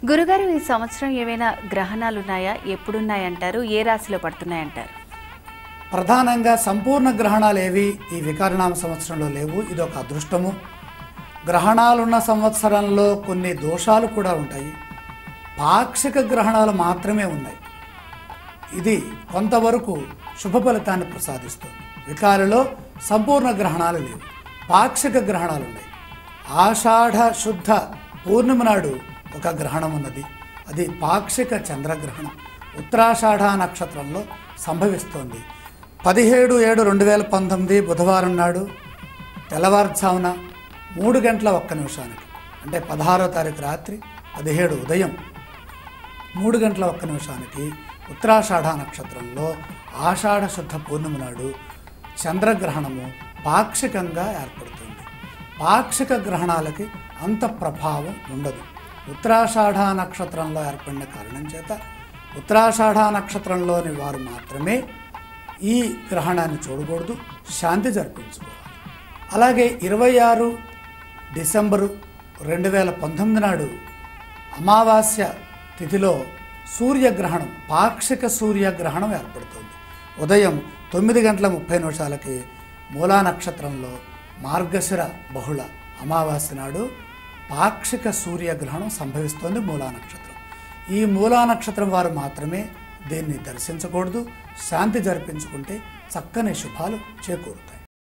గురుగారు, ఈ సంవత్సరం ఏవైనా గ్రహణాలు ఉన్నాయా? ఎప్పుడున్నాయంటారు? ఏ రాశిలో పడుతున్నాయంటారు? ప్రధానంగా సంపూర్ణ గ్రహణాలు ఏవి ఈ వికారనామ సంవత్సరంలో లేవు. ఇది ఒక అదృష్టము. గ్రహణాలున్న సంవత్సరంలో కొన్ని దోషాలు కూడా ఉంటాయి. పాక్షిక గ్రహణాలు మాత్రమే ఉన్నాయి. ఇది కొంతవరకు శుభ ఫలితాన్ని ప్రసాదిస్తుంది. వికారిలో సంపూర్ణ గ్రహణాలు లేవు, పాక్షిక గ్రహణాలు ఉన్నాయి. ఆషాఢ శుద్ధ పూర్ణిమ నాడు ఒక గ్రహణం ఉన్నది. అది పాక్షిక చంద్రగ్రహణం. ఉత్తరాషాఢ నక్షత్రంలో సంభవిస్తోంది. 17/7/2019 బుధవారం నాడు తెల్లవారుజామున 3:01 అంటే 16వ తారీఖు రాత్రి 17 ఉదయం 3:01 ఉత్తరాషాఢ నక్షత్రంలో ఆషాఢ శుద్ధ పూర్ణిమ నాడు చంద్రగ్రహణము పాక్షికంగా ఏర్పడుతుంది. పాక్షిక గ్రహణాలకి అంత ప్రభావం ఉండదు. ఉత్తరాషాఢ నక్షత్రంలో ఏర్పడిన కారణం చేత ఉత్తరాషాఢ నక్షత్రంలోని వారు మాత్రమే ఈ గ్రహణాన్ని చూడకూడదు, శాంతి జరిపించుకోవాలి. అలాగే 26 డిసెంబరు 2019 నాడు అమావాస్య తిథిలో సూర్యగ్రహణం, పాక్షిక సూర్యగ్రహణం ఏర్పడుతుంది. ఉదయం 9:30 మూలా నక్షత్రంలో మార్గశిర బహుళ అమావాస్య నాడు పాక్షిక సూర్యగ్రహణం సంభవిస్తోంది మూలా నక్షత్రం. ఈ మూలా నక్షత్రం వారు మాత్రమే దీన్ని దర్శించకూడదు. శాంతి జరిపించుకుంటే చక్కని శుభాలు చేకూరుతాయి.